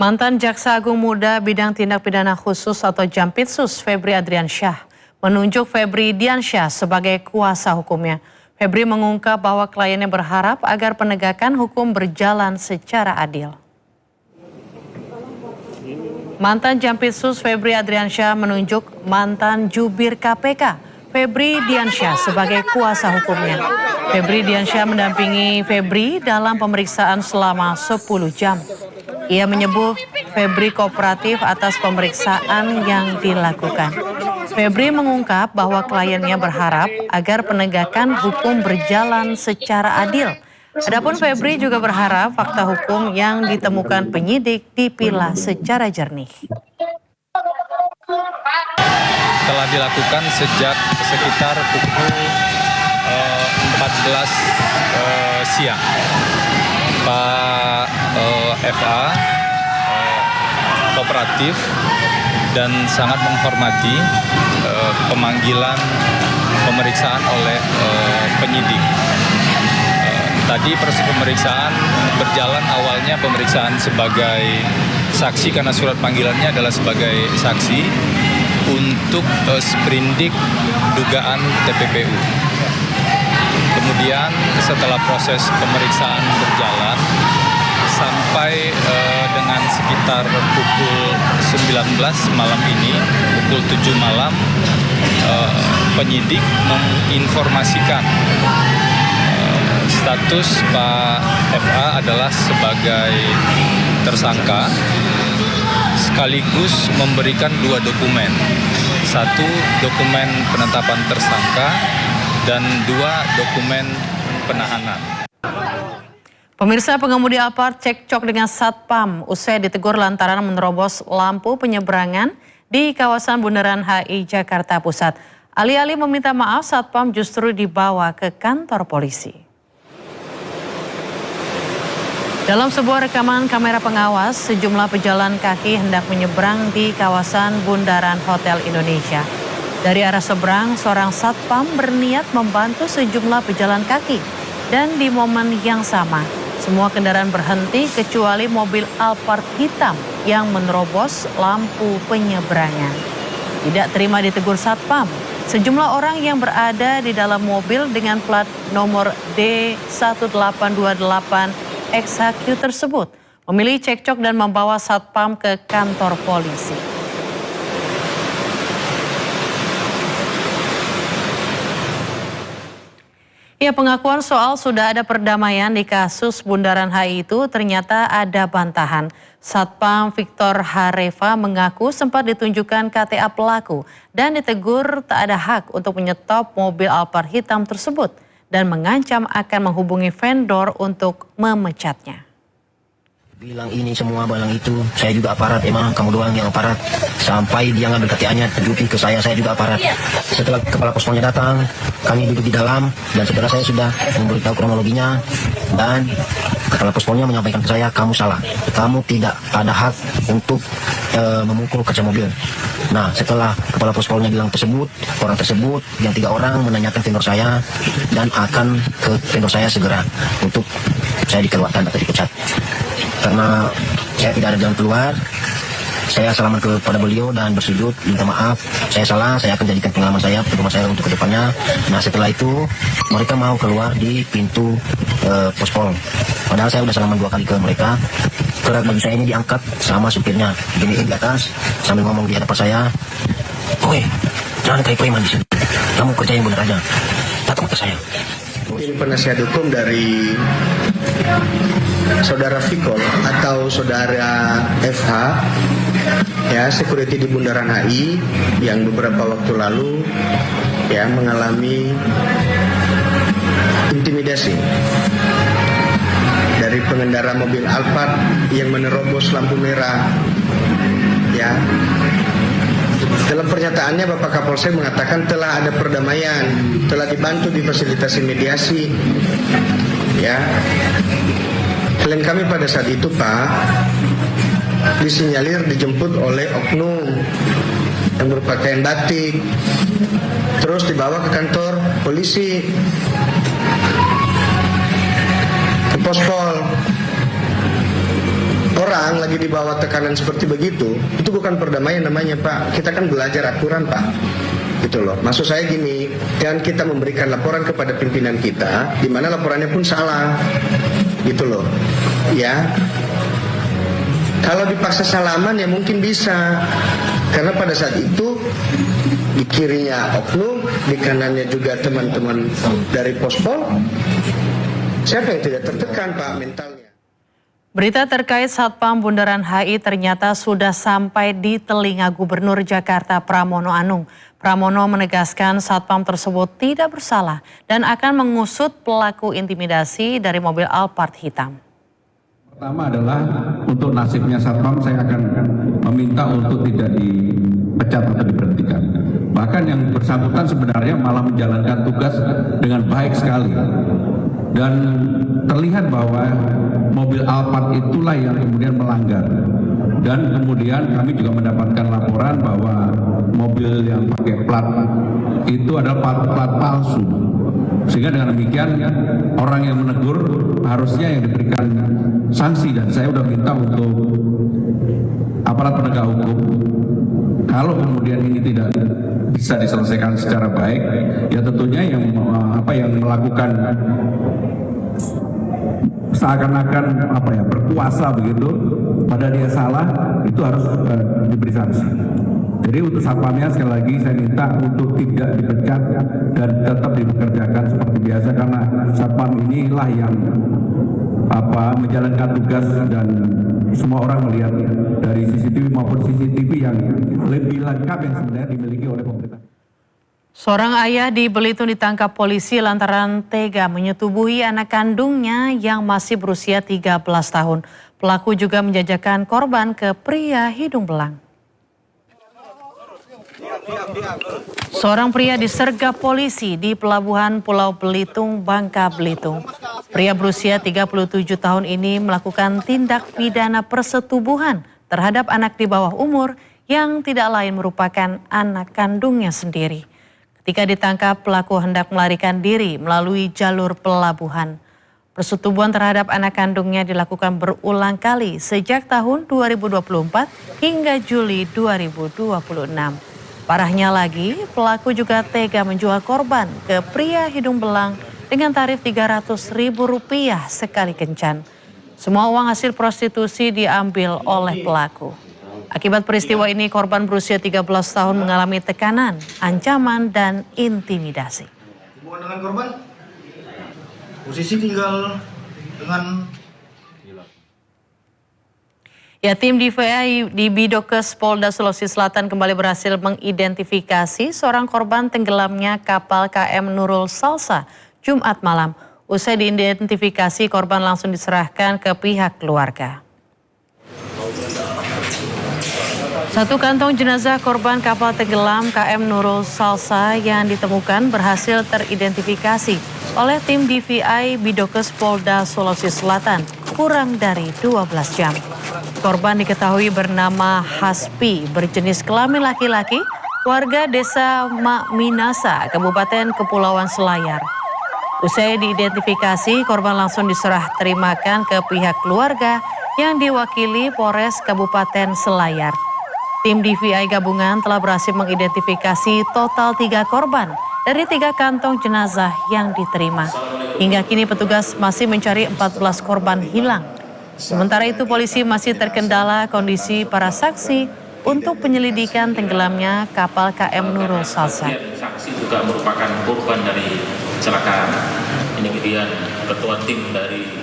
Mantan Jaksa Agung Muda Bidang Tindak Pidana Khusus atau Jampitsus Febri Adriansyah menunjuk Febri Diansyah sebagai kuasa hukumnya. Febri mengungkap bahwa kliennya berharap agar penegakan hukum berjalan secara adil. Mantan Jampitsus Febri Adriansyah menunjuk mantan jubir KPK Febri Diansyah sebagai kuasa hukumnya. Febri Diansyah mendampingi Febri dalam pemeriksaan selama 10 jam. Ia menyebut Febri kooperatif atas pemeriksaan yang dilakukan. Febri mengungkap bahwa kliennya berharap agar penegakan hukum berjalan secara adil. Adapun Febri juga berharap fakta hukum yang ditemukan penyidik dipilah secara jernih. Telah dilakukan sejak sekitar pukul 14 siang. Pak FA kooperatif dan sangat menghormati pemanggilan pemeriksaan oleh penyidik. Tadi proses pemeriksaan berjalan, awalnya pemeriksaan sebagai saksi karena surat panggilannya adalah sebagai saksi untuk sprindik dugaan TPPU. Kemudian setelah proses pemeriksaan berjalan sampai dengan sekitar pukul 19 malam ini, pukul 7 malam, penyidik menginformasikan status Pak FA adalah sebagai tersangka, sekaligus memberikan 2 dokumen. 1 dokumen penetapan tersangka dan 2 dokumen penahanan. Pemirsa, pengemudi Alphard cekcok dengan Satpam usai ditegur lantaran menerobos lampu penyeberangan di kawasan Bundaran HI Jakarta Pusat. Alih-alih meminta maaf, Satpam justru dibawa ke kantor polisi. Dalam sebuah rekaman kamera pengawas, sejumlah pejalan kaki hendak menyeberang di kawasan Bundaran Hotel Indonesia. Dari arah seberang, seorang Satpam berniat membantu sejumlah pejalan kaki. Dan di momen yang sama, semua kendaraan berhenti kecuali mobil Alphard hitam yang menerobos lampu penyeberangan. Tidak terima ditegur Satpam, sejumlah orang yang berada di dalam mobil dengan plat nomor D1828XHQ tersebut memilih cekcok dan membawa Satpam ke kantor polisi. Ya, pengakuan soal sudah ada perdamaian di kasus Bundaran HI itu ternyata ada bantahan. Satpam Victor Hareva mengaku sempat ditunjukkan KTA pelaku dan ditegur tak ada hak untuk menyetop mobil Alphard hitam tersebut dan mengancam akan menghubungi vendor untuk memecatnya. Bilang ini semua, bilang itu, saya juga aparat, emang kamu doang yang aparat. Sampai dia ngambil KTA-nya, tunjukin ke saya juga aparat. Setelah kepala pospolnya datang, kami duduk di dalam, dan saudara saya sudah memberitahu kronologinya, dan kepala pospolnya menyampaikan ke saya, kamu salah, kamu tidak ada hak untuk memukul kaca mobil. Nah, setelah kepala pospolnya bilang tersebut, orang tersebut, yang 3 orang menanyakan vendor saya, dan akan ke vendor saya segera untuk saya dikeluarkan atau dipecat. Karena saya tidak ada jalan keluar, saya salaman kepada beliau dan bersujud, minta maaf, saya salah, saya akan jadikan pengalaman saya, pedoman saya untuk kedepannya. Nah, setelah itu mereka mau keluar di pintu pospol. Padahal saya sudah salaman 2 kali ke mereka. Kerak baju saya ini diangkat sama supirnya, giniin di atas sambil ngomong di hadapan saya, "Oke, jangan kayak preman di sini. Kamu kerja yang benar aja. Tatap mata saya." Tim penasihat hukum dari Saudara Vicol atau Saudara FH, ya, security di Bundaran HI yang beberapa waktu lalu ya mengalami intimidasi dari pengendara mobil Alphard yang menerobos lampu merah. Ya, dalam pernyataannya Bapak Kapolsek mengatakan telah ada perdamaian, telah dibantu difasilitasi mediasi. Ya, klien kami pada saat itu, Pak, disinyalir dijemput oleh oknum yang berpakaian batik, terus dibawa ke kantor polisi, ke pospol. orang lagi di bawah tekanan seperti begitu, itu bukan perdamaian namanya, Pak. Kita kan belajar aturan, Pak. Gitu loh. Maksud saya gini, jangan kita memberikan laporan kepada pimpinan kita, di mana laporannya pun salah. Gitu loh. Ya. Kalau dipaksa salaman ya mungkin bisa. Karena pada saat itu di kirinya oknum, di kanannya juga teman-teman dari Pospol. Siapa yang tidak tertekan, Pak, mentalnya? Berita terkait Satpam Bundaran HI ternyata sudah sampai di telinga Gubernur Jakarta Pramono Anung. Pramono menegaskan Satpam tersebut tidak bersalah dan akan mengusut pelaku intimidasi dari mobil Alphard hitam. Pertama adalah untuk nasibnya Satpam saya akan meminta untuk tidak dipecat atau diberhentikan. Bahkan yang bersangkutan sebenarnya malah menjalankan tugas dengan baik sekali. Dan terlihat bahwa mobil Alphard itulah yang kemudian melanggar. Dan kemudian kami juga mendapatkan laporan bahwa mobil yang pakai plat itu adalah plat palsu. Sehingga dengan demikian orang yang menegur harusnya yang diberikan sanksi, dan saya sudah minta untuk aparat penegak hukum, kalau kemudian ini tidak bisa diselesaikan secara baik, ya tentunya yang melakukan seakan-akan berkuasa begitu, pada dia salah itu harus diberi sanksi. Jadi untuk satpamnya sekali lagi saya minta untuk tidak dipecat dan tetap dipekerjakan seperti biasa, karena satpam inilah yang menjalankan tugas dan semua orang melihat dari CCTV maupun CCTV yang lebih lengkap yang sebenarnya dimiliki oleh pemerintah. Seorang ayah di Belitung ditangkap polisi lantaran tega menyetubuhi anak kandungnya yang masih berusia 13 tahun. Pelaku juga menjajakan korban ke pria hidung belang. Seorang pria disergap polisi di Pelabuhan Pulau Belitung, Bangka Belitung. Pria berusia 37 tahun ini melakukan tindak pidana persetubuhan terhadap anak di bawah umur yang tidak lain merupakan anak kandungnya sendiri. Ketika ditangkap, pelaku hendak melarikan diri melalui jalur pelabuhan. Persetubuhan terhadap anak kandungnya dilakukan berulang kali sejak tahun 2024 hingga Juli 2026. Parahnya lagi, pelaku juga tega menjual korban ke pria hidung belang dengan tarif Rp300.000 sekali kencan. Semua uang hasil prostitusi diambil oleh pelaku. Akibat peristiwa ini, korban berusia 13 tahun mengalami tekanan, ancaman, dan intimidasi. Hubungan dengan korban, posisi tinggal dengan tim DVI di Bidokes Polda Sulawesi Selatan kembali berhasil mengidentifikasi seorang korban tenggelamnya kapal KM Nurul Salsa Jumat malam. Usai diidentifikasi, korban langsung diserahkan ke pihak keluarga. Satu kantong jenazah korban kapal tenggelam KM Nurul Salsa yang ditemukan berhasil teridentifikasi oleh tim DVI Bidokes Polda Sulawesi Selatan kurang dari 12 jam. Korban diketahui bernama Haspi, berjenis kelamin laki-laki, warga desa Makminasa, Kabupaten Kepulauan Selayar. Usai diidentifikasi, korban langsung diserah terimakan ke pihak keluarga yang diwakili Polres Kabupaten Selayar. Tim DVI gabungan telah berhasil mengidentifikasi total 3 korban dari 3 kantong jenazah yang diterima. Hingga kini petugas masih mencari 14 korban hilang. Sementara itu polisi masih terkendala kondisi para saksi untuk penyelidikan tenggelamnya kapal KM Nurul Salsa. Saksi juga merupakan korban dari kecelakaan. Ini kemudian ketua tim dari